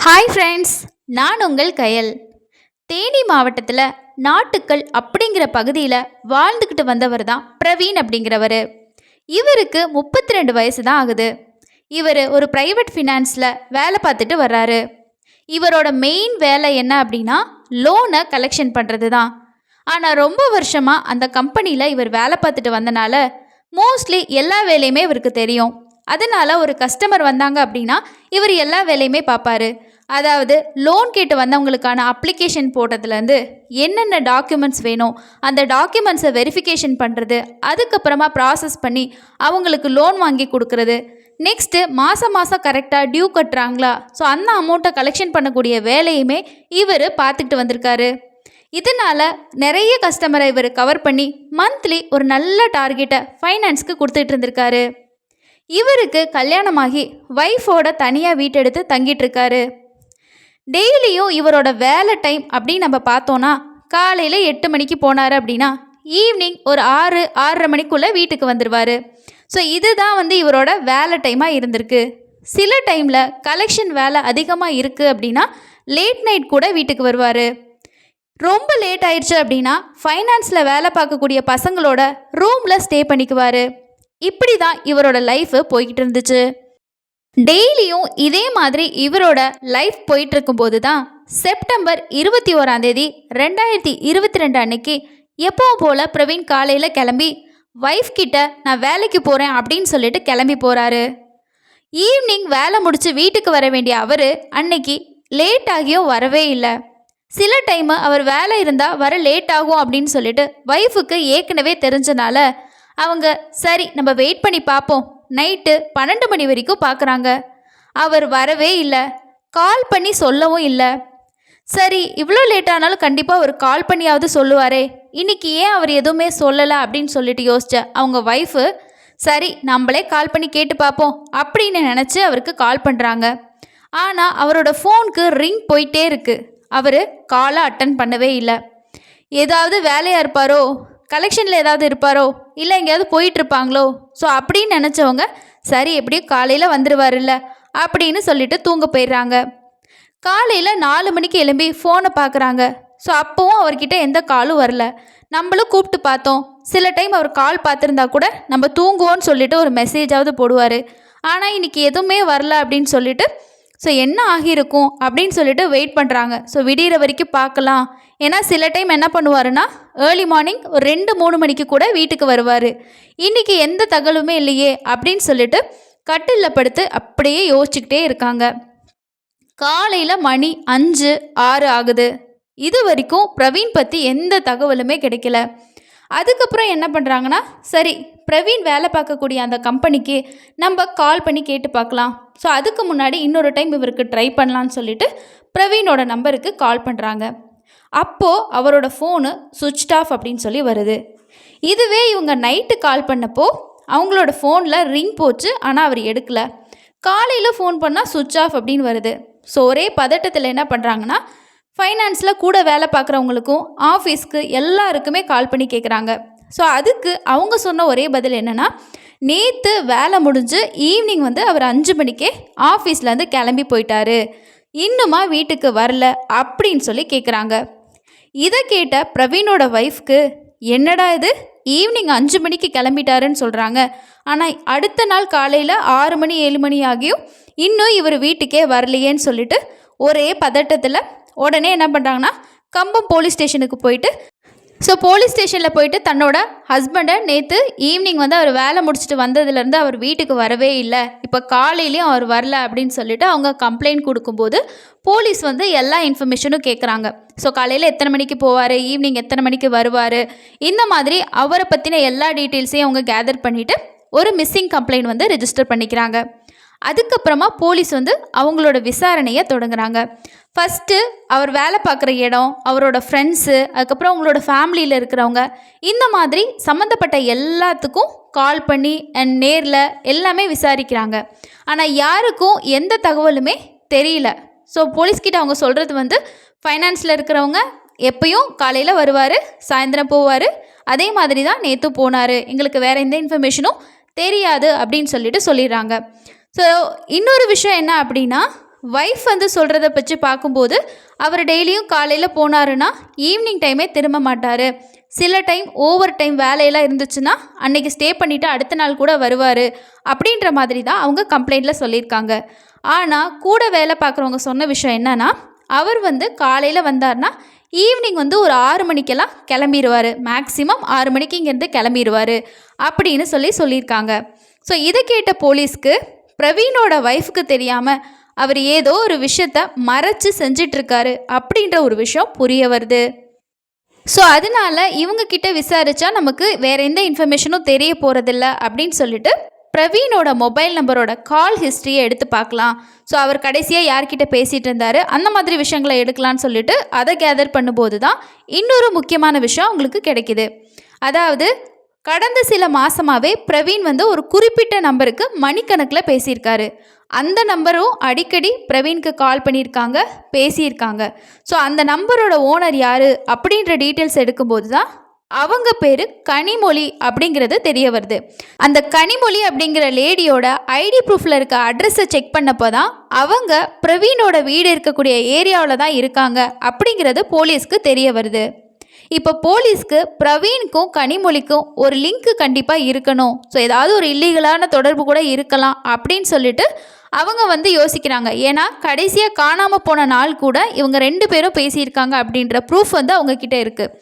Hi friends, நான் உங்கள் கயல். தேனி மாவட்டத்தில் நாட்டுக்கல் அப்படிங்கிற பகுதியில் வாழ்ந்துக்கிட்டு வந்தவர் தான் பிரவீன் அப்படிங்கிறவர். இவருக்கு 32 வயசு தான் ஆகுது. இவர் ஒரு ப்ரைவேட் ஃபினான்ஸில் வேலை பார்த்துட்டு வர்றாரு. இவரோட மெயின் வேலை என்ன அப்படின்னா லோனை கலெக்ஷன் பண்ணுறது தான். ஆனால் ரொம்ப வருஷமாக அந்த கம்பெனியில் இவர் வேலை பார்த்துட்டு வந்தனால மோஸ்ட்லி எல்லா வேலையுமே இவருக்கு தெரியும். அதனால் ஒரு கஸ்டமர் வந்தாங்க அப்படின்னா இவர் எல்லா வேலையுமே பார்ப்பாரு. அதாவது லோன் கேட்டு வந்தவங்களுக்கான அப்ளிகேஷன் போட்டதுலேருந்து என்னென்ன டாக்குமெண்ட்ஸ் வேணும், அந்த டாக்குமெண்ட்ஸை வெரிஃபிகேஷன் பண்ணுறது, அதுக்கப்புறமா ப்ராசஸ் பண்ணி அவங்களுக்கு லோன் வாங்கி கொடுக்குறது, நெக்ஸ்ட்டு மாதம் கரெக்டாக டியூ கட்டுறாங்களா, ஸோ அந்த அமௌண்ட்டை கலெக்ஷன் பண்ணக்கூடிய வேலையுமே இவர் பார்த்துக்கிட்டு வந்திருக்காரு. இதனால் நிறைய கஸ்டமரை இவர் கவர் பண்ணி மந்த்லி ஒரு நல்ல டார்கெட்டை ஃபைனான்ஸ்க்கு கொடுத்துட்டு இருந்திருக்காரு. இவருக்கு கல்யாணமாகி ஒய்ஃபோட தனியாக வீட்டெடுத்து தங்கிட்டு இருக்காரு. டெய்லியும் இவரோட வேலை டைம் அப்படின்னு நம்ம பார்த்தோன்னா காலையில் 8 மணிக்கு போனார் அப்படின்னா ஈவினிங் ஒரு 6-6:30 மணிக்குள்ளே வீட்டுக்கு வந்துடுவார். ஸோ இதுதான் இவரோட வேலை டைமாக இருந்திருக்கு. சில டைமில் கலெக்ஷன் வேலை அதிகமாக இருக்குது அப்படின்னா லேட் நைட் கூட வீட்டுக்கு வருவார். ரொம்ப லேட் ஆயிடுச்சு அப்படின்னா ஃபைனான்ஸில் வேலை பார்க்கக்கூடிய பசங்களோட ரூமில் ஸ்டே பண்ணிக்குவார். இப்படி தான் இவரோட லைஃபு போய்கிட்டு இருந்துச்சு. டெய்லியும் இதே மாதிரி இவரோட லைஃப் போயிட்டு இருக்கும்போது தான் செப்டம்பர் 21 2022 அன்னைக்கு எப்பவும் போல் பிரவீன் காலையில் கிளம்பி ஒய்ஃப் கிட்ட நான் வேலைக்கு போகிறேன் அப்படின்னு சொல்லிட்டு கிளம்பி போகிறாரு. ஈவினிங் வேலை முடித்து வீட்டுக்கு வர வேண்டிய அவர் அன்னைக்கு லேட் ஆகியும் வரவே இல்லை. சில டைமு அவர் வேலை இருந்தால் வர லேட் ஆகும் அப்படின்னு சொல்லிட்டு ஒய்ஃபுக்கு ஏற்கனவே தெரிஞ்சனால அவங்க சரி நம்ம வெயிட் பண்ணி பார்ப்போம், நைட்டு 12 மணி வரைக்கும் பார்க்குறாங்க. அவர் வரவே இல்லை, கால் பண்ணி சொல்லவும் இல்லை. சரி இவ்வளோ லேட் ஆனாலும் கண்டிப்பாக ஒரு கால் பண்ணியாவது சொல்லுவாரே, இன்றைக்கி ஏன் அவர் எதுவுமே சொல்லலை அப்படின்னு சொல்லிட்டு யோசிச்ச அவங்க ஒய்ஃபு சரி நம்மளே கால் பண்ணி கேட்டு பார்ப்போம் அப்படின்னு நினச்சி அவருக்கு கால் பண்ணுறாங்க. ஆனால் அவரோட ஃபோனுக்கு ரிங் போயிட்டே இருக்குது. அவர் காலை அட்டன் பண்ணவே இல்லை. ஏதாவது வேலையாக இருப்பாரோ, கலெக்ஷனில் ஏதாவது இருப்பாரோ, இல்லை எங்கேயாவது போயிட்டுருப்பாங்களோ, ஸோ அப்படின்னு நினச்சவங்க சரி எப்படியும் காலையில் வந்துடுவார்ல அப்படின்னு சொல்லிட்டு தூங்க போயிடுறாங்க. காலையில் 4 மணிக்கு எழும்பி ஃபோனை பார்க்குறாங்க. ஸோ அப்போவும் அவர்கிட்ட எந்த காலும் வரல. நம்மளும் கூப்பிட்டு பார்த்தோம். சில டைம் அவர் கால் பார்த்துருந்தா கூட நம்ம தூங்குவோன்னு சொல்லிட்டு ஒரு மெசேஜாவது போடுவார். ஆனால் இன்றைக்கி எதுவுமே வரல அப்படின்னு சொல்லிட்டு ஸோ என்ன ஆகியிருக்கும் அப்படின்னு சொல்லிட்டு வெயிட் பண்ணுறாங்க. ஸோ விடிகிற வரைக்கும் பார்க்கலாம். ஏன்னா சில டைம் என்ன பண்ணுவாருன்னா ஏர்லி மார்னிங் ஒரு 2-3 மணிக்கு கூட வீட்டுக்கு வருவார். இன்றைக்கி எந்த தகவலுமே இல்லையே அப்படின்னு சொல்லிட்டு கட்டிலில் படுத்து அப்படியே யோசிச்சுக்கிட்டே இருக்காங்க. காலையில் மணி 5-6 ஆகுது. இது வரைக்கும் பிரவீன் பற்றி எந்த தகவலுமே கிடைக்கல. அதுக்கப்புறம் என்ன பண்ணுறாங்கன்னா சரி பிரவீன் வேலை பார்க்கக்கூடிய அந்த கம்பெனிக்கு நம்ம கால் பண்ணி கேட்டு பார்க்கலாம். ஸோ அதுக்கு முன்னாடி இன்னொரு டைம் இவருக்கு ட்ரை பண்ணலான்னு சொல்லிட்டு பிரவீனோட நம்பருக்கு கால் பண்ணுறாங்க. அப்போது அவரோட ஃபோனு சுவிட்ச் ஆஃப் அப்படின்னு சொல்லி வருது. இதுவே இவங்க நைட்டு கால் பண்ணப்போ அவங்களோட ஃபோனில் ரிங் போச்சு, ஆனால் அவர் எடுக்கலை. காலையில் ஃபோன் பண்ணால் சுவிட்ச் ஆஃப் அப்படின்னு வருது. ஸோ ஒரே பதட்டத்தில் என்ன பண்ணுறாங்கன்னா ஃபைனான்ஸில் கூட வேலை பார்க்குறவங்களுக்கும் ஆஃபீஸ்க்கு எல்லாருக்குமே கால் பண்ணி கேட்குறாங்க. ஸோ அதுக்கு அவங்க சொன்ன ஒரே பதில் என்னென்னா நேற்று வேலை முடிஞ்சு ஈவினிங் அவர் 5 மணிக்கே ஆஃபீஸ்லேருந்து கிளம்பி போயிட்டாரு, இன்னுமா வீட்டுக்கு வரல அப்படின்னு சொல்லி கேட்குறாங்க. இதை கேட்ட பிரவீனோட ஒய்ஃப்க்கு என்னடா இது, ஈவினிங் 5 மணிக்கு கிளம்பிட்டாருன்னு சொல்கிறாங்க, ஆனால் அடுத்த நாள் காலையில் 6 மணி 7 மணி ஆகியும் இன்னும் இவர் வீட்டுக்கே வரலையேன்னு சொல்லிட்டு ஒரே பதட்டத்தில் உடனே என்ன பண்ணுறாங்கன்னா கம்பம் போலீஸ் ஸ்டேஷனுக்கு போயிட்டு போலீஸ் ஸ்டேஷனில் போயிட்டு தன்னோட ஹஸ்பண்டை நேற்று ஈவினிங் அவர் வேலை முடிச்சுட்டு வந்ததுலேருந்து அவர் வீட்டுக்கு வரவே இல்லை, இப்போ காலையிலையும் அவர் வரல அப்படின்னு சொல்லிட்டு அவங்க கம்ப்ளைண்ட் கொடுக்கும்போது போலீஸ் எல்லா இன்ஃபர்மேஷனும் கேட்குறாங்க. ஸோ காலையில் எத்தனை மணிக்கு போவார், ஈவினிங் எத்தனை மணிக்கு வருவார், இந்த மாதிரி அவரை பற்றின எல்லா டீட்டெயில்ஸையும் அவங்க கேதர் பண்ணிவிட்டு ஒரு மிஸ்ஸிங் கம்ப்ளைண்ட் ரெஜிஸ்டர் பண்ணிக்கிறாங்க. அதுக்கப்புறமா போலீஸ் அவங்களோட விசாரணையை தொடங்குறாங்க. ஃபஸ்ட்டு அவர் வேலை பார்க்குற இடம், அவரோட ஃப்ரெண்ட்ஸு, அதுக்கப்புறம் அவங்களோட ஃபேமிலியில் இருக்கிறவங்க, இந்த மாதிரி சம்மந்தப்பட்ட எல்லாத்துக்கும் கால் பண்ணி அண்ட் நேரில் எல்லாமே விசாரிக்கிறாங்க. ஆனால் யாருக்கும் எந்த தகவலுமே தெரியல. ஸோ போலீஸ்கிட்ட அவங்க சொல்கிறது ஃபைனான்ஸில் இருக்கிறவங்க எப்பயும் காலையில் வருவார், சாயந்தரம் போவார், அதே மாதிரி தான் நேற்று போனார், எங்களுக்கு வேறு எந்த இன்ஃபர்மேஷனும் தெரியாது அப்படின்னு சொல்லிட்டு சொல்லிடுறாங்க. ஸோ இன்னொரு விஷயம் என்ன அப்படின்னா ஒய்ஃப் வந்து சொல்கிறத பற்றி பார்க்கும்போது அவர் டெய்லியும் காலையில் போனாருன்னா ஈவினிங் டைமே திரும்ப மாட்டார். சில டைம் ஓவர் டைம் வேலையெல்லாம் இருந்துச்சுன்னா அன்னைக்கு ஸ்டே பண்ணிவிட்டு அடுத்த நாள் கூட வருவார் அப்படின்ற மாதிரி தான் அவங்க கம்ப்ளைண்ட்டில் சொல்லியிருக்காங்க. ஆனால் கூட வேலை பார்க்குறவங்க சொன்ன விஷயம் என்னன்னா, அவர் வந்து காலையில் வந்தார்னா ஈவினிங் வந்து ஒரு 6 மணிக்கெல்லாம் கிளம்பிடுவார். மேக்ஸிமம் 6 மணிக்கு இங்கேருந்து கிளம்பிடுவார் அப்படின்னு சொல்லியிருக்காங்க. ஸோ இதை கேட்ட போலீஸ்க்கு பிரவீனோட ஒய்ஃபுக்கு தெரியாமல் அவர் ஏதோ ஒரு விஷயத்த மறைச்சு செஞ்சிட்ருக்காரு அப்படின்ற ஒரு விஷயம் புரிய வருது. ஸோ அதனால இவங்கக்கிட்ட விசாரித்தா நமக்கு வேறு எந்த இன்ஃபர்மேஷனும் தெரிய போகிறதில்ல அப்படின்னு சொல்லிட்டு பிரவீனோட மொபைல் நம்பரோட கால் ஹிஸ்ட்ரியை எடுத்து பார்க்கலாம். ஸோ அவர் கடைசியாக யார்கிட்ட பேசிகிட்டு இருந்தார் அந்த மாதிரி விஷயங்களை எடுக்கலான்னு சொல்லிட்டு அதை கேதர் பண்ணும்போது தான் இன்னொரு முக்கியமான விஷயம் அவங்களுக்கு கிடைக்கிது. அதாவது கடந்த சில மாதமாகவே பிரவீன் வந்து ஒரு குறிப்பிட்ட நம்பருக்கு மணிக்கணக்கில் பேசியிருக்காரு. அந்த நம்பரும் அடிக்கடி பிரவீனுக்கு கால் பண்ணியிருக்காங்க, பேசியிருக்காங்க. ஸோ அந்த நம்பரோட ஓனர் யார் அப்படின்ற டீட்டெயில்ஸ் எடுக்கும்போது தான் அவங்க பேர் கனிமொழி அப்படிங்கிறது தெரிய வருது. அந்த கனிமொழி அப்படிங்கிற லேடியோட ஐடி ப்ரூஃபில் இருக்க அட்ரஸை செக் பண்ணப்போ தான் அவங்க பிரவீனோட வீடு இருக்கக்கூடிய ஏரியாவில் தான் இருக்காங்க அப்படிங்கிறது போலீஸ்க்கு தெரிய வருது. இப்போ போலீஸ்க்கு பிரவீனுக்கும் கனிமொழிக்கும் ஒரு லிங்க்கு கண்டிப்பாக இருக்கணும். ஸோ ஏதாவது ஒரு இல்லீகலான தொடர்பு கூட இருக்கலாம் அப்படின்னு சொல்லிட்டு அவங்க வந்து யோசிக்கிறாங்க. ஏன்னா கடைசியாக காணாமல் போன நாள் கூட இவங்க 2 பேரும் பேசியிருக்காங்க அப்படின்ற ப்ரூஃப் வந்து அவங்கக்கிட்ட இருக்குது.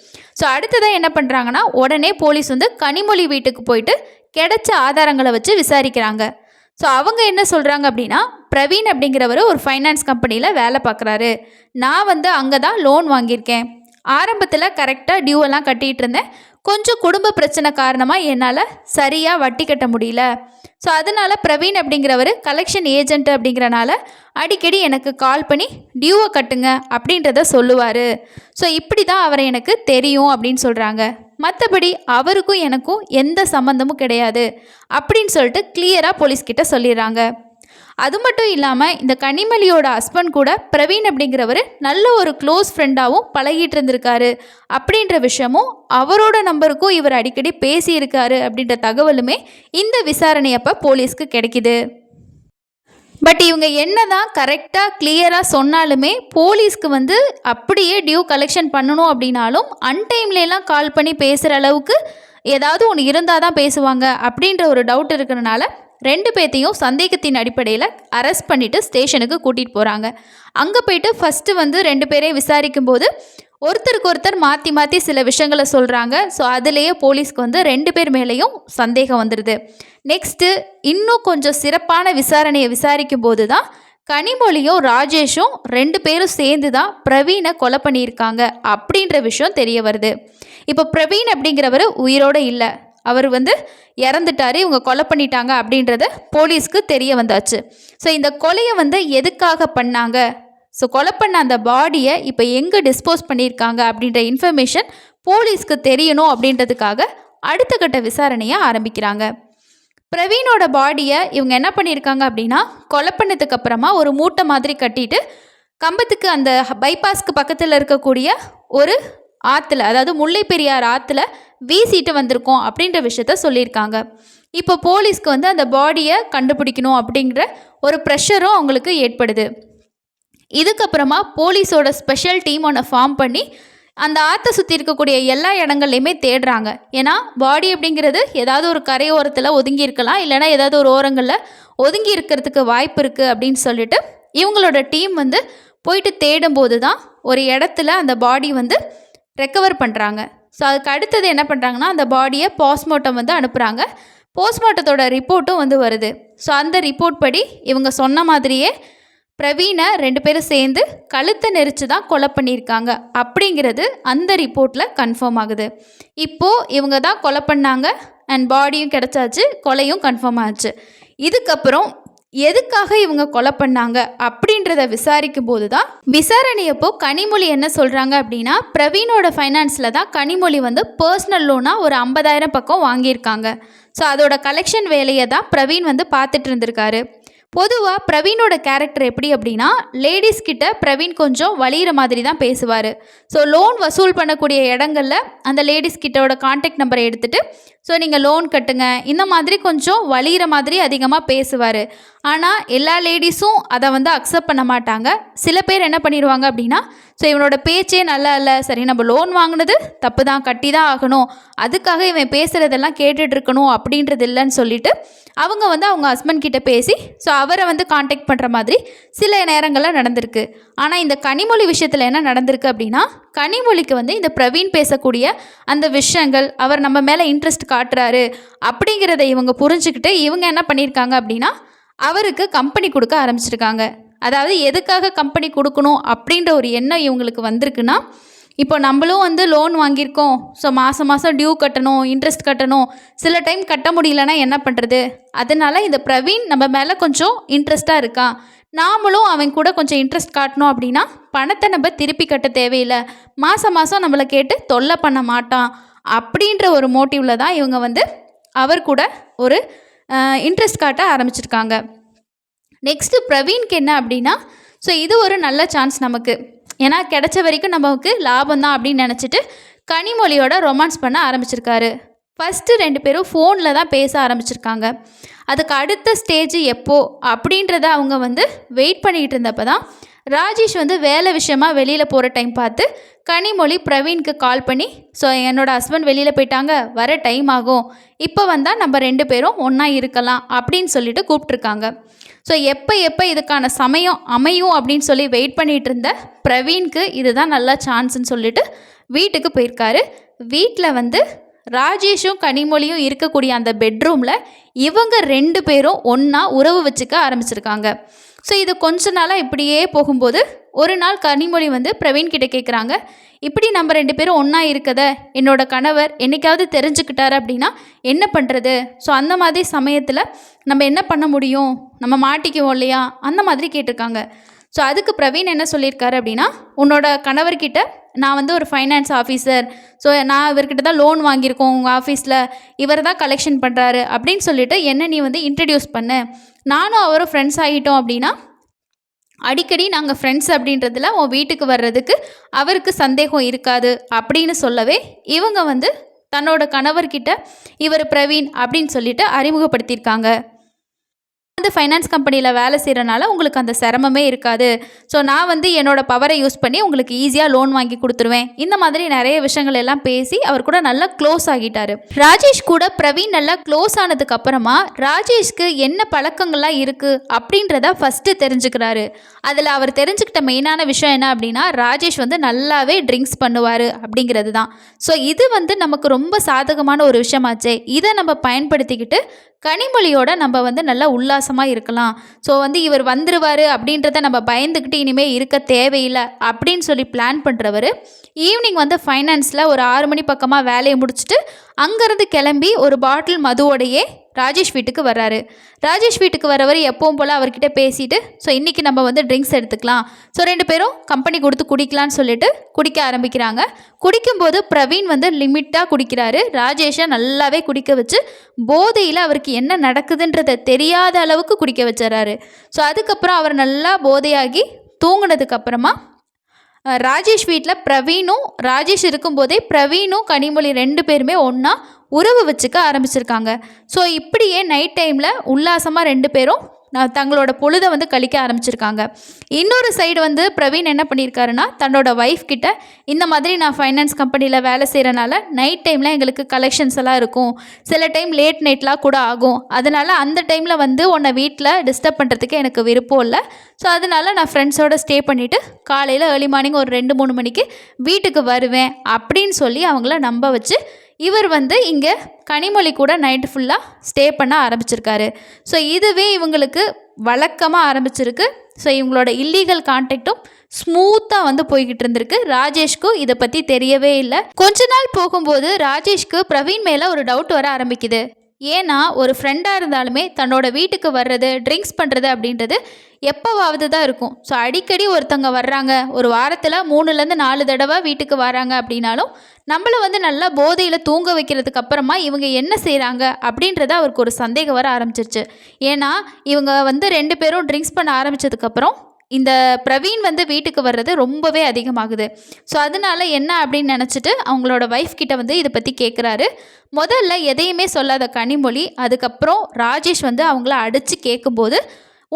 ஸோ அடுத்ததான் என்ன பண்ணுறாங்கன்னா, உடனே போலீஸ் வந்து கனிமொழி வீட்டுக்கு போயிட்டு கிடைச்ச ஆதாரங்களை வச்சு விசாரிக்கிறாங்க. ஸோ அவங்க என்ன சொல்கிறாங்க அப்படின்னா, பிரவீன் அப்படிங்கிறவர் ஒரு ஃபைனான்ஸ் கம்பெனியில் வேலை பார்க்குறாரு. நான் வந்து அங்கே தான் லோன் வாங்கியிருக்கேன். ஆரம்பத்தில் கரெக்டாக டியூவெல்லாம் கட்டிகிட்டு இருந்தேன். கொஞ்சம் குடும்ப பிரச்சனை காரணமாக என்னால் சரியாக வட்டி கட்ட முடியல. ஸோ அதனால் பிரவீன் அப்படிங்கிறவர் கலெக்ஷன் ஏஜென்ட் அப்படிங்கிறனால அடிக்கடி எனக்கு கால் பண்ணி டியூவை கட்டுங்க அப்படின்றத சொல்லுவார். ஸோ இப்படி தான் அவரை எனக்கு தெரியும் அப்படின்னு சொல்கிறாங்க. மற்றபடி அவருக்கும் எனக்கும் எந்த சம்மந்தமும் கிடையாது அப்படின்னு சொல்லிட்டு கிளியராக போலீஸ்கிட்ட சொல்லிடுறாங்க. அது மட்டும் இல்லாமல் இந்த கனிமொழியோட ஹஸ்பண்ட் கூட பிரவீன் அப்படிங்கிறவர் நல்ல ஒரு க்ளோஸ் ஃப்ரெண்டாகவும் பழகிட்டு இருந்திருக்காரு அப்படின்ற விஷயமும், அவரோட நம்பருக்கும் இவர் அடிக்கடி பேசியிருக்காரு அப்படின்ற தகவலுமே இந்த விசாரணையப்போ போலீஸ்க்கு கிடைக்கிது. பட் இவங்க என்ன தான் கரெக்டாக கிளியராக சொன்னாலுமே போலீஸ்க்கு வந்து அப்படியே டியூ கலெக்ஷன் பண்ணணும் அப்படின்னாலும் அன்டைம்லாம் கால் பண்ணி பேசுகிற அளவுக்கு ஏதாவது ஒன்று இருந்தால் தான் பேசுவாங்க அப்படின்ற ஒரு டவுட் இருக்கிறனால 2 பேர்த்தையும் சந்தேகத்தின் அடிப்படையில் அரெஸ்ட் பண்ணிவிட்டு ஸ்டேஷனுக்கு கூட்டிகிட்டு போகிறாங்க. அங்கே போயிட்டு ஃபஸ்ட்டு வந்து 2 பேரையும் விசாரிக்கும் போது ஒருத்தருக்கு ஒருத்தர் மாற்றி மாற்றி சில விஷயங்களை சொல்கிறாங்க. ஸோ அதுலேயே போலீஸ்க்கு வந்து 2 பேர் மேலேயும் சந்தேகம் வந்துடுது. நெக்ஸ்ட்டு இன்னும் கொஞ்சம் சிறப்பான விசாரணையை விசாரிக்கும் போது தான் கனிமொழியும் ராஜேஷும் 2 பேரும் சேர்ந்து தான் பிரவீனை கொலை பண்ணியிருக்காங்க அப்படின்ற விஷயம் தெரிய வருது. இப்போ பிரவீன் அப்படிங்கிறவர் உயிரோடு இல்லை, அவர் வந்து இறந்துட்டார், இவங்க கொலை பண்ணிட்டாங்க அப்படின்றத போலீஸ்க்கு தெரிய வந்தாச்சு. ஸோ இந்த கொலையை வந்து எதுக்காக பண்ணாங்க, ஸோ கொலை பண்ண அந்த பாடியை இப்போ எங்கே டிஸ்போஸ் பண்ணியிருக்காங்க அப்படின்ற இன்ஃபர்மேஷன் போலீஸ்க்கு தெரியணும் அப்படின்றதுக்காக அடுத்த கட்ட விசாரணையை ஆரம்பிக்கிறாங்க. பிரவீனோட பாடியை இவங்க என்ன பண்ணியிருக்காங்க அப்படின்னா, கொலை பண்ணதுக்கு அப்புறமா ஒரு மூட்டை மாதிரி கட்டிட்டு கம்பத்துக்கு அந்த பைபாஸ்க்கு பக்கத்தில் இருக்கக்கூடிய ஒரு ஆற்றுல, அதாவது முல்லை பெரியார் ஆற்றுல வீசிட்டு வந்திருக்கோம் அப்படின்ற விஷயத்த சொல்லியிருக்காங்க. இப்போ போலீஸ்க்கு வந்து அந்த பாடியை கண்டுபிடிக்கணும் அப்படிங்கிற ஒரு ப்ரெஷரும் அவங்களுக்கு ஏற்படுது. இதுக்கப்புறமா போலீஸோட ஸ்பெஷல் டீம் ஒன்று ஃபார்ம் பண்ணி அந்த ஆற்றை சுற்றி இருக்கக்கூடிய எல்லா இடங்கள்லையுமே தேடுறாங்க. ஏன்னா பாடி அப்படிங்கிறது ஏதாவது ஒரு கரையோரத்தில் ஒதுங்கி இருக்கலாம், இல்லைனா ஏதாவது ஒரு ஓரங்களில் ஒதுங்கி இருக்கிறதுக்கு வாய்ப்பு இருக்குது அப்படின்னு சொல்லிட்டு இவங்களோட டீம் வந்து போயிட்டு தேடும்போது தான் ஒரு இடத்துல அந்த பாடி வந்து ரெக்கவர் பண்ணுறாங்க. ஸோ அதுக்கு அடுத்தது என்ன பண்ணுறாங்கன்னா, அந்த பாடியை போஸ்ட்மார்ட்டம் வந்து அனுப்புகிறாங்க. போஸ்ட்மார்ட்டத்தோட ரிப்போர்ட்டும் வந்து வருது. ஸோ அந்த ரிப்போர்ட் படி இவங்க சொன்ன மாதிரியே பிரவீனை 2 பேரும் சேர்ந்து கழுத்தை நெரிச்சு தான் கொலை பண்ணியிருக்காங்க அப்படிங்கிறது அந்த ரிப்போர்ட்டில் கன்ஃபார்ம் ஆகுது. இப்போது இவங்க தான் கொலை பண்ணாங்க அண்ட் பாடியும் கிடச்சாச்சு, கொலையும் கன்ஃபார்ம் ஆச்சு. இதுக்கப்புறம் எதுக்காக இவங்க கொலை பண்ணாங்க அப்படின்றத விசாரிக்கும் போது தான் விசாரணையப்போ கனிமொழி என்ன சொல்கிறாங்க அப்படின்னா, பிரவீனோட ஃபைனான்ஸில் தான் கனிமொழி வந்து பர்சனல் லோனாக ஒரு 50,000 பக்கம் வாங்கியிருக்காங்க. ஸோ அதோட கலெக்ஷன் வேலையை தான் பிரவீன் வந்து பார்த்துட்டு இருந்திருக்காரு. பொதுவாக பிரவீனோட கேரக்டர் எப்படி அப்படின்னா, லேடிஸ் கிட்ட பிரவீன் கொஞ்சம் வலிகிற மாதிரி தான் பேசுவார். ஸோ லோன் வசூல் பண்ணக்கூடிய இடங்களில் அந்த லேடிஸ் கிட்டோட கான்டாக்ட் நம்பரை எடுத்துகிட்டு ஸோ நீங்கள் லோன் கட்டுங்க, இந்த மாதிரி கொஞ்சம் வலிகிற மாதிரி அதிகமாக பேசுவார். ஆனால் எல்லா லேடிஸும் அதை வந்து அக்செப்ட் பண்ண மாட்டாங்க. சில பேர் என்ன பண்ணிடுவாங்க அப்படின்னா, ஸோ இவனோட பேச்சே நல்லா இல்லை, சரி நம்ம லோன் வாங்கினது தப்பு தான், கட்டி தான் ஆகணும், அதுக்காக இவன் பேசுகிறதெல்லாம் கேட்டுட்ருக்கணும் அப்படின்றது இல்லைன்னு சொல்லிட்டு அவங்க வந்து அவங்க ஹஸ்பண்ட் கிட்ட பேசி ஸோ அவரை வந்து காண்டாக்ட் பண்ணுற மாதிரி சில நேரங்களில் நடந்திருக்கு. ஆனால் இந்த கனிமொழி விஷயத்தில் என்ன நடந்திருக்கு அப்படின்னா, கனிமொழிக்கு வந்து இந்த பிரவீன் பேசக்கூடிய அந்த விஷயங்கள், அவர் நம்ம மேலே இன்ட்ரெஸ்ட் காட்டுறாரு அப்படிங்கிறத இவங்க புரிஞ்சுக்கிட்டு இவங்க என்ன பண்ணியிருக்காங்க அப்படின்னா, அவருக்கு கம்பெனி கொடுக்க ஆரம்பிச்சிருக்காங்க. அதாவது எதுக்காக கம்பெனி கொடுக்கணும் அப்படின்ற ஒரு எண்ணம் இவங்களுக்கு வந்திருக்குன்னா, இப்போ நம்மளும் வந்து லோன் வாங்கியிருக்கோம், ஸோ மாதம் மாதம் டியூ கட்டணும், இன்ட்ரெஸ்ட் கட்டணும், சில டைம் கட்ட முடியலன்னா என்ன பண்ணுறது, அதனால் இந்த பிரவீன் நம்ம மேலே கொஞ்சம் இன்ட்ரெஸ்ட்டாக இருக்கான், நாமளும் அவன் கூட கொஞ்சம் இன்ட்ரெஸ்ட் காட்டணும் அப்படின்னா பணத்தை நம்ம திருப்பி கட்ட தேவையில்லை, மாதம் மாதம் நம்மளை கேட்டு தொல்லை பண்ண மாட்டான் அப்படின்ற ஒரு மோட்டிவில் தான் இவங்க வந்து அவர் கூட ஒரு இன்ட்ரெஸ்ட் காட்ட ஆரம்பிச்சிருக்காங்க. நெக்ஸ்ட்டு பிரவீனுக்கு என்ன அப்படின்னா, ஸோ இது ஒரு நல்ல சான்ஸ் நமக்கு, ஏன்னா கிடைச்ச வரைக்கும் நமக்கு லாபம் தான் அப்படின்னு நினச்சிட்டு கனிமொழியோட ரொமான்ஸ் பண்ண ஆரம்பிச்சிருக்காரு. ஃபஸ்ட்டு 2 பேரும் ஃபோனில் தான் பேச ஆரம்பிச்சிருக்காங்க. அதுக்கு அடுத்த ஸ்டேஜ் எப்போ அப்படின்றத அவங்க வந்து வெயிட் பண்ணிக்கிட்டு இருந்தப்போ தான் ராஜேஷ் வந்து வேலை விஷயமாக வெளியில் போகிற டைம் பார்த்து கனிமொழி பிரவீனுக்கு கால் பண்ணி, ஸோ என்னோடய ஹஸ்பண்ட் வெளியில் போயிட்டாங்க, வர டைம் ஆகும், இப்போ வந்தால் நம்ம 2 பேரும் ஒன்றா இருக்கலாம் அப்படின்னு சொல்லிட்டு கூப்பிட்ருக்காங்க. ஸோ எப்போ இதுக்கான சமயம் அமையும் அப்படின்னு சொல்லி வெயிட் பண்ணிகிட்டு இருந்த பிரவீனுக்கு இதுதான் நல்ல சான்ஸ்ன்னு சொல்லிட்டு வீட்டுக்கு போயிருக்காரு. வீட்டில் வந்து ராஜேஷும் கனிமொழியும் இருக்கக்கூடிய அந்த பெட்ரூமில் இவங்க 2 பேரும் ஒன்றா உறவு வச்சுக்க ஆரம்பிச்சிருக்காங்க. ஸோ இது கொஞ்ச நாளாக இப்படியே போகும்போது ஒரு நாள் கனிமொழி வந்து பிரவீன் கிட்டே கேட்குறாங்க, இப்படி நம்ம 2 பேரும் ஒன்றா இருக்கதை என்னோட கணவர் என்றைக்காவது தெரிஞ்சுக்கிட்டாரு அப்படின்னா என்ன பண்ணுறது, ஸோ அந்த மாதிரி சமயத்தில் நம்ம என்ன பண்ண முடியும், நம்ம மாட்டிக்குவோம் இல்லையா, அந்த மாதிரி கேட்டிருக்காங்க. ஸோ அதுக்கு பிரவீன் என்ன சொல்லியிருக்காரு அப்படின்னா, உன்னோட கணவர்கிட்ட நான் வந்து ஒரு ஃபைனான்ஸ் ஆஃபீஸர், ஸோ நான் இவர்கிட்ட தான் லோன் வாங்கியிருக்கோம், உங்கள் ஆஃபீஸில் இவர் தான் கலெக்ஷன் பண்ணுறாரு அப்படின்னு சொல்லிட்டு என்ன நீ வந்து இன்ட்ரடியூஸ் பண்ணு, நானும் அவரும் ஃப்ரெண்ட்ஸ் ஆகிட்டோம் அப்படின்னா அடிக்கடி நாங்கள் ஃப்ரெண்ட்ஸ் அப்படின்றதுல உன் வீட்டுக்கு வர்றதுக்கு அவருக்கு சந்தேகம் இருக்காது அப்படின்னு சொல்லவே இவங்க வந்து தன்னோட கணவர்கிட்ட இவர் பிரவீன் அப்படின்னு சொல்லிட்டு அறிமுகப்படுத்தியிருக்காங்க. வந்து ஃபைனான்ஸ் கம்பெனியில் வேலை செய்கிறனால உங்களுக்கு அந்த சிரமமே இருக்காது, ஸோ நான் வந்து என்னோடய பவரை யூஸ் பண்ணி உங்களுக்கு ஈஸியாக லோன் வாங்கி கொடுத்துருவேன், இந்த மாதிரி நிறைய விஷயங்கள் எல்லாம் பேசி அவர் கூட நல்லா க்ளோஸ் ஆகிட்டார். ராஜேஷ் கூட பிரவீன் நல்லா க்ளோஸ் ஆனதுக்கு அப்புறமா ராஜேஷ்க்கு என்ன பழக்கங்கள்லாம் இருக்குது அப்படின்றத ஃபஸ்ட்டு தெரிஞ்சுக்கிறாரு. அதில் அவர் தெரிஞ்சுக்கிட்ட மெயினான விஷயம் என்ன அப்படின்னா, ராஜேஷ் வந்து நல்லாவே ட்ரிங்க்ஸ் பண்ணுவார் அப்படிங்கிறது தான். ஸோ இது வந்து நமக்கு ரொம்ப சாதகமான ஒரு விஷயமாச்சே, இதை நம்ம பயன்படுத்திக்கிட்டு கனிமொழியோட நம்ம வந்து நல்லா உல்லாசமாக இருக்கலாம், ஸோ வந்து இவர் வந்துடுவார் அப்படின்றத நம்ம பயந்துக்கிட்டு இனிமேல் இருக்க தேவையில்லை அப்படின்னு சொல்லி பிளான் பண்ணுறவர் ஈவினிங் வந்து ஃபைனான்ஸில் ஒரு 6 மணி பக்கமாக வேலையை முடிச்சுட்டு அங்கேருந்து கிளம்பி ஒரு பாட்டில் மதுவோடையே ராஜேஷ் வீட்டுக்கு வர்றாரு. ராஜேஷ் வீட்டுக்கு வரவர் எப்பவும் போல் அவர்கிட்ட பேசிட்டு, ஸோ இன்றைக்கி நம்ம வந்து ட்ரிங்க்ஸ் எடுத்துக்கலாம், ஸோ 2 பேரும் கம்பெனி கொடுத்து குடிக்கலான்னு சொல்லிட்டு குடிக்க ஆரம்பிக்கிறாங்க. குடிக்கும்போது பிரவீன் வந்து லிமிட்டாக குடிக்கிறாரு, ராஜேஷை நல்லாவே குடிக்க வச்சு போதையில் அவருக்கு என்ன நடக்குதுன்றதை தெரியாத அளவுக்கு குடிக்க வச்சுறாரு. ஸோ அதுக்கப்புறம் அவர் நல்லா போதையாகி தூங்கினதுக்கப்புறமா ராஜேஷ் வீட்டில் பிரவீனும் ராஜேஷ் இருக்கும்போதே பிரவீனும் கனிமொழி 2 பேருமே ஒன்றா உறவு வச்சுக்க ஆரம்பிச்சிருக்காங்க. ஸோ இப்படியே நைட் டைமில் உல்லாசமாக 2 பேரும் தங்களோட பொழுதை வந்து கழிக்க ஆரம்பிச்சிருக்காங்க. இன்னொரு சைடு வந்து பிரவீன் என்ன பண்ணியிருக்காருன்னா, தன்னோட ஒய்ஃப் கிட்ட இந்த மாதிரி நான் ஃபைனான்ஸ் கம்பெனியில் வேலை செய்கிறனால நைட் டைமில் எங்களுக்கு கலெக்ஷன்ஸ் எல்லாம் இருக்கும், சில டைம் லேட் நைட்லாம் கூட ஆகும், அதனால் அந்த டைமில் வந்து உன்னை வீட்டில் டிஸ்டர்ப் பண்ணுறதுக்கு எனக்கு விருப்பம் இல்லை, ஸோ அதனால் நான் ஃப்ரெண்ட்ஸோடு ஸ்டே பண்ணிவிட்டு காலையில் ஏர்லி மார்னிங் ஒரு 2-3 மணிக்கு வீட்டுக்கு வருவேன் அப்படின்னு சொல்லி அவங்கள நம்ப வச்சு இவர் வந்து இங்கே கனிமொழி கூட நைட்டு ஃபுல்லாக ஸ்டே பண்ண ஆரம்பிச்சிருக்காரு. ஸோ இதுவே இவங்களுக்கு வழக்கமாக ஆரம்பிச்சிருக்கு. ஸோ இவங்களோட இல்லீகல் கான்டாக்டும் ஸ்மூத்தாக வந்து போய்கிட்டு இருந்திருக்கு. ராஜேஷ்க்கும் இதை பற்றி தெரியவே இல்லை. கொஞ்ச நாள் போகும்போது ராஜேஷ்க்கு பிரவீன் மேலே ஒரு டவுட் வர ஆரம்பிக்குது. ஏன்னா ஒரு ஃப்ரெண்டாக இருந்தாலுமே தன்னோட வீட்டுக்கு வர்றது, ட்ரிங்க்ஸ் பண்ணுறது அப்படின்றது எப்போவாவது தான் இருக்கும். ஸோ அடிக்கடி ஒருத்தங்க வர்றாங்க, ஒரு வாரத்தில் 3-4 தடவை வீட்டுக்கு வராங்க அப்படின்னாலும் நம்மளை வந்து நல்லா போதையில் தூங்க வைக்கிறதுக்கு அப்புறமா இவங்க என்ன செய்கிறாங்க அப்படின்றத அவருக்கு ஒரு சந்தேகம் வர ஆரம்பிச்சிருச்சு. ஏன்னா இவங்க வந்து 2 பேரும் ட்ரிங்க்ஸ் பண்ண ஆரம்பித்ததுக்கப்புறம் இந்த பிரவீன் வந்து வீட்டுக்கு வர்றது ரொம்பவே அதிகமாகுது. ஸோ அதனால என்ன அப்படின்னு நினச்சிட்டு அவங்களோட ஒய்ஃப் கிட்ட வந்து இதை பற்றி கேட்குறாரு. முதல்ல எதையுமே சொல்லாத கனிமொழி அதுக்கப்புறம் ராஜேஷ் வந்து அவங்கள அடித்து கேட்கும்போது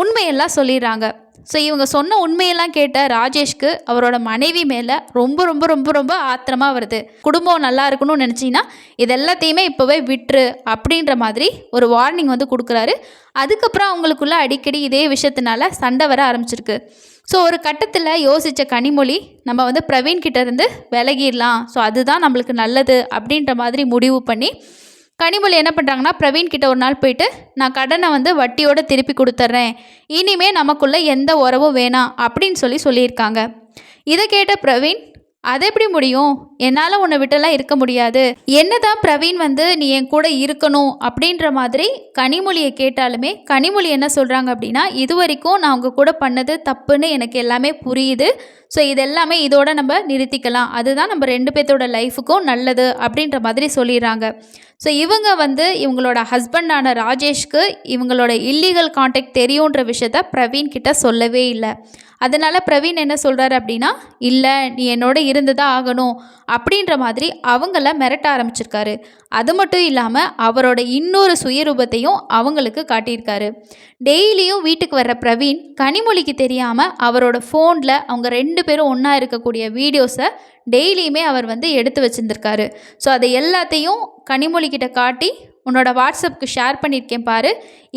உண்மையெல்லாம் சொல்லிடுறாங்க. ஸோ இவங்க சொன்ன உண்மையெல்லாம் கேட்ட ராஜேஷ்க்கு அவரோட மனைவி மேலே ரொம்ப ரொம்ப ரொம்ப ரொம்ப ஆத்திரமாக வருது. குடும்பம் நல்லா இருக்கணும்னு நினச்சிங்கன்னா இது எல்லாத்தையுமே இப்போவே விட்டுரு அப்படின்ற மாதிரி ஒரு வார்னிங் வந்து கொடுக்குறாரு. அதுக்கப்புறம் அவங்களுக்குள்ள அடிக்கடி இதே விஷயத்தினால சண்டை வர ஆரம்பிச்சிருக்கு. ஸோ ஒரு கட்டத்தில் யோசித்த கனிமொழி நம்ம வந்து பிரவீன் கிட்டேருந்து விலகிடலாம், ஸோ அதுதான் நம்மளுக்கு நல்லது அப்படின்ற மாதிரி முடிவு பண்ணி கனிமொழி என்ன பண்ணுறாங்கன்னா பிரவீன் கிட்ட ஒரு நாள் போயிட்டு நான் கடனை வந்து வட்டியோடு திருப்பி கொடுத்துட்றேன், இனிமே நமக்குள்ளே எந்த உறவும் வேணாம் அப்படின்னு சொல்லியிருக்காங்க. இதை கேட்ட பிரவீன் அது எப்படி முடியும், என்னால் உன்னை விட்டெல்லாம் இருக்க முடியாது, என்னதான் பிரவீன் வந்து நீ என் கூட இருக்கணும் அப்படின்ற மாதிரி கனிமொழியை கேட்டாலுமே கனிமொழி என்ன சொல்கிறாங்க அப்படின்னா இது வரைக்கும் நான் உங்கள் கூட பண்ணது தப்புன்னு எனக்கு எல்லாமே புரியுது, ஸோ இதெல்லாமே இதோட நம்ம நிறுத்திக்கலாம், அதுதான் நம்ம 2 பேர்த்தோட லைஃபுக்கும் நல்லது அப்படின்ற மாதிரி சொல்லிடுறாங்க. ஸோ இவங்க வந்து இவங்களோட ஹஸ்பண்டான ராஜேஷ்க்கு இவங்களோட இல்லீகல் கான்டாக்ட் தெரியுன்ற விஷயத்த பிரவீன் கிட்ட சொல்லவே இல்லை. அதனால் பிரவீன் என்ன சொல்கிறாரு அப்படின்னா இல்லை நீ என்னோட இருந்து தான் ஆகணும் அப்படின்ற மாதிரி அவங்கள மிரட்ட ஆரம்பிச்சிருக்காரு. அது மட்டும் இல்லாமல் அவரோட இன்னொரு சுயரூபத்தையும் அவங்களுக்கு காட்டியிருக்காரு. டெய்லியும் வீட்டுக்கு வர்ற பிரவீன் கனிமொழிக்கு தெரியாமல் அவரோட ஃபோனில் அவங்க 2 பேரும் ஒன்றா இருக்கக்கூடிய வீடியோஸை டெய்லியுமே அவர் வந்து எடுத்து வச்சுருந்துருக்காரு. ஸோ அதை எல்லாத்தையும் கனிமொழிக்கிட்ட காட்டி உன்னோட வாட்ஸ்அப்புக்கு ஷேர் பண்ணியிருக்கேன் பாரு,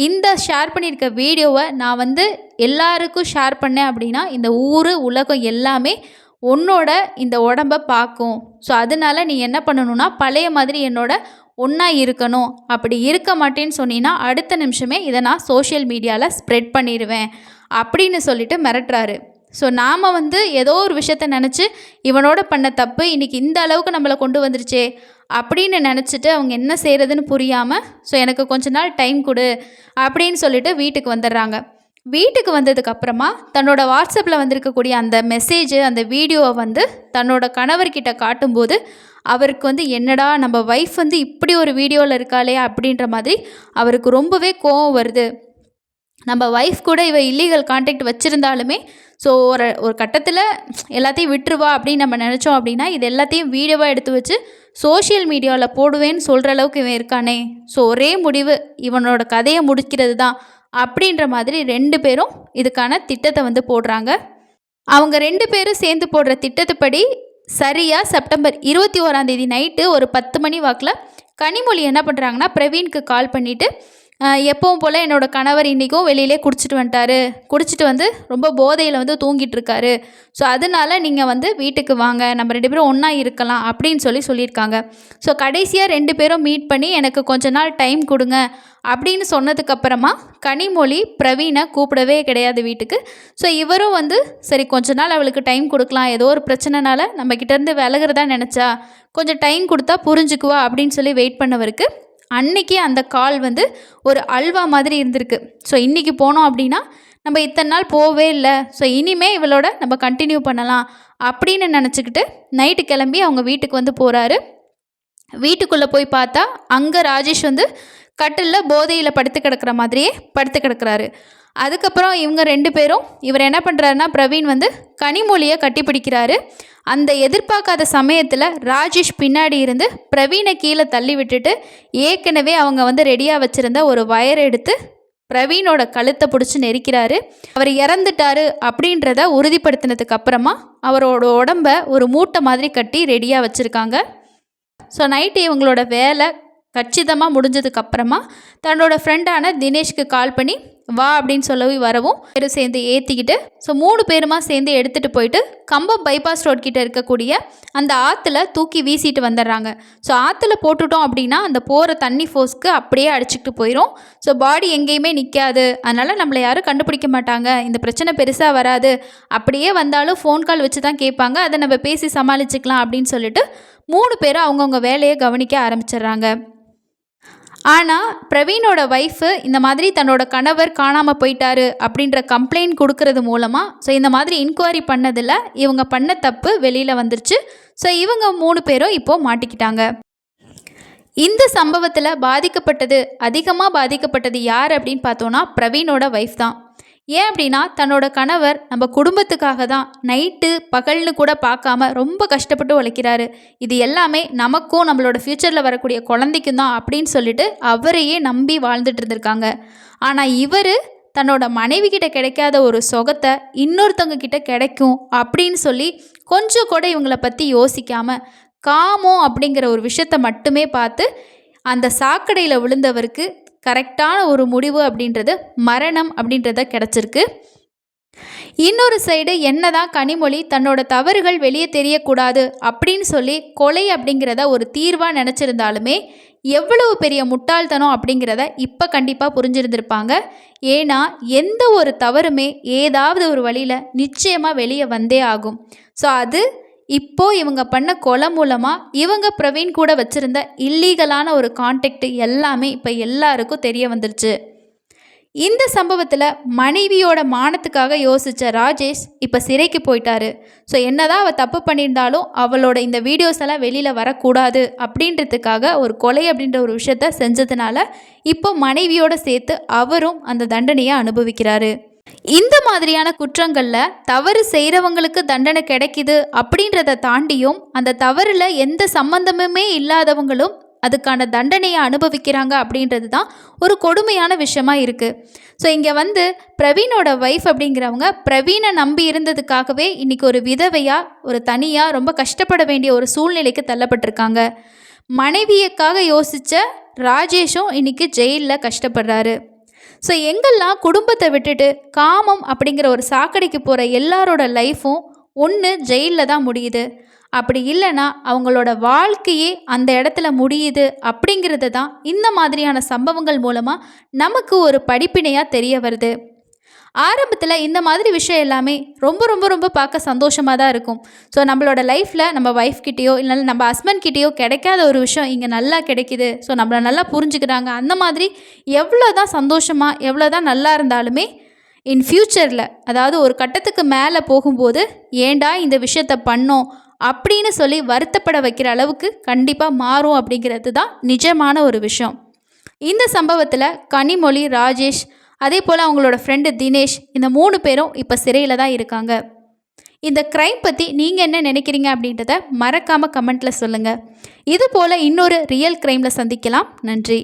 இந்த ஷேர் பண்ணியிருக்க வீடியோவை நான் வந்து எல்லாருக்கும் ஷேர் பண்ணேன் அப்படின்னா இந்த ஊர் உலகம் எல்லாமே உன்னோட இந்த உடம்பை பார்க்கும், ஸோ அதனால நீ என்ன பண்ணணும்னா பழைய மாதிரி என்னோட ஒன்றா இருக்கணும், அப்படி இருக்க மாட்டேன்னு சொன்னீங்கன்னா அடுத்த நிமிஷமே இதை நான் சோஷியல் மீடியாவில் ஸ்ப்ரெட் பண்ணிடுவேன் அப்படின்னு சொல்லிட்டு மிரட்டுறாரு. ஸோ நாம் வந்து ஏதோ ஒரு விஷயத்த நினச்சி இவனோட பண்ண தப்பு இன்றைக்கி இந்த அளவுக்கு நம்மளை கொண்டு வந்துருச்சே அப்படின்னு நினச்சிட்டு அவங்க என்ன செய்கிறதுன்னு புரியாமல் ஸோ எனக்கு கொஞ்ச நாள் டைம் கொடு அப்படின்னு சொல்லிட்டு வீட்டுக்கு வந்துடுறாங்க. வீட்டுக்கு வந்ததுக்கப்புறமா தன்னோட வாட்ஸ்அப்பில் வந்திருக்கக்கூடிய அந்த மெசேஜு அந்த வீடியோவை வந்து தன்னோட கணவர்கிட்ட காட்டும்போது அவருக்கு வந்து என்னடா நம்ம ஒய்ஃப் வந்து இப்படி ஒரு வீடியோவில் இருக்காளே அப்படின்ற மாதிரி அவருக்கு ரொம்பவே கோவம் வருது. நம்ம ஒய்ஃப் கூட இவ இல்லீகல் கான்டாக்ட் வச்சுருந்தாலுமே ஸோ ஒரு கட்டத்தில் எல்லாத்தையும் விட்டுருவா அப்படின்னு நம்ம நினச்சோம் அப்படின்னா இது எல்லாத்தையும் வீடியோவாக எடுத்து வச்சு சோஷியல் மீடியாவில் போடுவேன்னு சொல்கிற அளவுக்கு இவன் இருக்கானே, ஸோ ஒரே முடிவு இவனோட கதையை முடிக்கிறது தான் அப்படின்ற மாதிரி 2 பேரும் இதுக்கான திட்டத்தை வந்து போடுறாங்க. அவங்க 2 பேரும் சேர்ந்து போடுற திட்டத்துப்படி சரியாக செப்டம்பர் 21 நைட்டு ஒரு 10 மணி வாக்கில் கனிமொழி என்ன பண்ணுறாங்கன்னா பிரவீனுக்கு கால் பண்ணிவிட்டு எப்பவும் போல் என்னோடய கணவர் இன்றைக்கும் வெளியிலே குடிச்சிட்டு வந்துட்டார், குடிச்சிட்டு வந்து ரொம்ப போதையில் வந்து தூங்கிட்டு இருக்காரு, ஸோ அதனால் நீங்கள் வந்து வீட்டுக்கு வாங்க நம்ம 2 பேரும் ஒன்றா இருக்கலாம் அப்படின்னு சொல்லியிருக்காங்க. ஸோ கடைசியாக 2 பேரும் மீட் பண்ணி எனக்கு கொஞ்ச நாள் டைம் கொடுங்க அப்படின்னு சொன்னதுக்கப்புறமா கனிமொழி பிரவீனை கூப்பிடவே கிடையாது வீட்டுக்கு. ஸோ இவரும் வந்து சரி கொஞ்ச நாள் அவளுக்கு டைம் கொடுக்கலாம், ஏதோ ஒரு பிரச்சனைனால நம்மக்கிட்டேருந்து விலகிறதா நினச்சா கொஞ்சம் டைம் கொடுத்தா புரிஞ்சுக்குவா அப்படின்னு சொல்லி வெயிட் பண்ணவருக்கு அன்னைக்கு அந்த கால் வந்து ஒரு அல்வா மாதிரி இருந்திருக்கு. ஸோ இன்றைக்கி போனோம் அப்படின்னா நம்ம இத்தனை நாள் போகவே இல்லை, ஸோ இனிமேல் இவளோட நம்ம கண்டினியூ பண்ணலாம் அப்படின்னு நினச்சிக்கிட்டு நைட்டு கிளம்பி அவங்க வீட்டுக்கு வந்து போகிறாரு. வீட்டுக்குள்ளே போய் பார்த்தா அங்கே ராஜேஷ் வந்து கட்டிலில் போதையில் படுத்து கிடக்கிற மாதிரியே படுத்து கிடக்கிறாரு. அதுக்கப்புறம் இவங்க 2 பேரும் இவர் என்ன பண்ணுறாருன்னா பிரவீன் வந்து கனிமொழியை கட்டிப்பிடிக்கிறாரு. அந்த எதிர்பார்க்காத சமயத்தில் ராஜேஷ் பின்னாடி இருந்து பிரவீனை கீழே தள்ளி விட்டுட்டு ஏற்கனவே அவங்க வந்து ரெடியாக வச்சுருந்த ஒரு வயர் எடுத்து பிரவீனோட கழுத்தை பிடிச்சி நெரிக்கிறாரு. அவர் இறந்துட்டாரு அப்படின்றத உறுதிப்படுத்தினதுக்கு அப்புறமா அவரோட உடம்பை ஒரு மூட்டை மாதிரி கட்டி ரெடியாக வச்சுருக்காங்க. ஸோ நைட்டு இவங்களோட வேலை கச்சிதமாக முடிஞ்சதுக்கப்புறமா தன்னோட ஃப்ரெண்டான தினேஷ்க்கு கால் பண்ணி வா அப்படின்னு சொல்லி வரவும் பேரும் சேர்ந்து ஏற்றிக்கிட்டு ஸோ 3 பேருமா சேர்ந்து எடுத்துகிட்டு போயிட்டு கம்பம் பைபாஸ் ரோட் கிட்ட இருக்கக்கூடிய அந்த ஆற்றுல தூக்கி வீசிட்டு வந்துடுறாங்க. ஸோ ஆற்றுல போட்டுட்டோம் அப்படின்னா அந்த போகிற தண்ணி ஃபோர்ஸ்க்கு அப்படியே அடிச்சுக்கிட்டு போயிடும். ஸோ பாடி எங்கேயுமே நிற்காது, அதனால் நம்மளை யாரும் கண்டுபிடிக்க மாட்டாங்க, இந்த பிரச்சனை பெருசாக வராது, அப்படியே வந்தாலும் ஃபோன் கால் வச்சு தான் கேட்பாங்க, அதை நம்ம பேசி சமாளிச்சுக்கலாம் அப்படின்னு சொல்லிட்டு 3 பேரும் அவங்கவுங்க வேலையை கவனிக்க ஆரம்பிச்சிடுறாங்க. ஆனால் பிரவீனோட ஒய்ஃபு இந்த மாதிரி தன்னோட கணவர் காணாமல் போயிட்டாரு அப்படின்ற கம்ப்ளைண்ட் கொடுக்கறது மூலமாக ஸோ இந்த மாதிரி இன்கொயரி பண்ணதில் இவங்க பண்ண தப்பு வெளியில் வந்துருச்சு. ஸோ இவங்க 3 பேரும் இப்போது மாட்டிக்கிட்டாங்க. இந்த சம்பவத்தில் அதிகமாக பாதிக்கப்பட்டது யார் அப்படின்னு பார்த்தோன்னா பிரவீனோட ஒய்ஃப் தான். ஏன் அப்படின்னா தன்னோட கணவர் நம்ம குடும்பத்துக்காக தான் நைட்டு பகல்னு கூட பார்க்காம ரொம்ப கஷ்டப்பட்டு உழைக்கிறாரு, இது எல்லாமே நமக்கும் நம்மளோட ஃப்யூச்சரில் வரக்கூடிய குழந்தைக்கும் தான் அப்படின்னு சொல்லிட்டு அவரையே நம்பி வாழ்ந்துட்டு இருந்திருக்காங்க. ஆனால் இவர் தன்னோட மனைவி கிட்ட கிடைக்காத ஒரு சொகத்தை இன்னொருத்தவங்க கிட்ட கிடைக்கும் அப்படின்னு சொல்லி கொஞ்சம் கூட இவங்களை பற்றி யோசிக்காமல் காமம் அப்படிங்கிற ஒரு விஷயத்தை மட்டுமே பார்த்து அந்த சாக்கடையில் விழுந்தவருக்கு கரெக்டான ஒரு முடிவு அப்படின்றது மரணம் அப்படின்றத கிடச்சிருக்கு. இன்னொரு சைடு என்னதான் கனிமொழி தன்னோட தவறுகள் வெளியே தெரியக்கூடாது அப்படின்னு சொல்லி கொலை அப்படிங்கிறத ஒரு தீர்வாக நினச்சிருந்தாலுமே எவ்வளவு பெரிய முட்டாள்தனம் அப்படிங்கிறத இப்போ கண்டிப்பாக புரிஞ்சிருந்திருப்பாங்க. ஏன்னா எந்த ஒரு தவறுமே ஏதாவது ஒரு வழியில் நிச்சயமாக வெளியே வந்தே ஆகும். ஸோ அது இப்போ இவங்க பண்ண கொலை மூலமாக இவங்க பிரவீன் கூட வச்சுருந்த இல்லீகலான ஒரு கான்டாக்ட் எல்லாமே இப்போ எல்லாருக்கும் தெரிய வந்துருச்சு. இந்த சம்பவத்தில் மனைவியோட மானத்துக்காக யோசித்த ராஜேஷ் இப்போ சிறைக்கு போயிட்டாரு. ஸோ என்னதான் அவள் தப்பு பண்ணியிருந்தாலும் அவளோட இந்த வீடியோஸ் எல்லாம் வெளியில் வரக்கூடாது அப்படின்றதுக்காக ஒரு கொலை அப்படின்ற ஒரு விஷயத்த செஞ்சதுனால இப்போ மனைவியோடு சேர்த்து அவரும் அந்த தண்டனையை அனுபவிக்கிறாரு. இந்த மாதிரியான குற்றங்களில் தவறு செய்கிறவங்களுக்கு தண்டனை கிடைக்குது அப்படின்றத தாண்டியும் அந்த தவறில் எந்த சம்பந்தமுமே இல்லாதவங்களும் அதுக்கான தண்டனையை அனுபவிக்கிறாங்க அப்படின்றது தான் ஒரு கொடுமையான விஷயமா இருக்குது. ஸோ இங்கே பிரவீனோட ஒய்ஃப் அப்படிங்கிறவங்க பிரவீனை நம்பி இருந்ததுக்காகவே இன்றைக்கி ஒரு விதவையாக ஒரு தனியாக ரொம்ப கஷ்டப்பட வேண்டிய ஒரு சூழ்நிலைக்கு தள்ளப்பட்டிருக்காங்க. மனைவியக்காக யோசித்த ராஜேஷும் இன்றைக்கி ஜெயிலில் கஷ்டப்படுறாரு. ஸோ எங்கெல்லாம் குடும்பத்தை விட்டுட்டு காமம் அப்படிங்கிற ஒரு சாக்கடைக்கு போகிற எல்லாரோட லைஃப்பும் ஒன்று ஜெயிலில் தான் முடியுது, அப்படி இல்லைன்னா அவங்களோட வாழ்க்கையே அந்த இடத்துல முடியுது அப்படிங்கிறது தான் இந்த மாதிரியான சம்பவங்கள் மூலமாக நமக்கு ஒரு படிப்பினையாக தெரிய வருது. ஆரம்பத்தில் இந்த மாதிரி விஷயம் எல்லாமே ரொம்ப ரொம்ப ரொம்ப பார்க்க சந்தோஷமாக தான் இருக்கும். ஸோ நம்மளோட லைஃப்பில் நம்ம ஒய்ஃப்கிட்டேயோ இல்லைன்னா நம்ம ஹஸ்பண்ட்கிட்டேயோ கிடைக்காத ஒரு விஷயம் இங்கே நல்லா கிடைக்கிது, ஸோ நம்மளை நல்லா புரிஞ்சுக்கிறாங்க, அந்த மாதிரி எவ்வளோ தான் சந்தோஷமாக எவ்வளோ தான் நல்லா இருந்தாலுமே இன் ஃப்யூச்சரில் அதாவது ஒரு கட்டத்துக்கு மேலே போகும்போது ஏண்டா இந்த விஷயத்தை பண்ணோம் அப்படின்னு சொல்லி வருத்தப்பட வைக்கிற அளவுக்கு கண்டிப்பாக மாறும் அப்படிங்கிறது தான் நிஜமான ஒரு விஷயம். இந்த சம்பவத்தில் கனிமொழி, ராஜேஷ், அதே போல் அவங்களோட ஃப்ரெண்டு தினேஷ், இந்த 3 பேரும் இப்போ சிறையில் தான் இருக்காங்க. இந்த க்ரைம் பற்றி நீங்கள் என்ன நினைக்கிறீங்க அப்படின்றத மறக்காமல் கமெண்ட்டில் சொல்லுங்கள். இது போல் இன்னொரு ரியல் க்ரைமில் சந்திக்கலாம். நன்றி.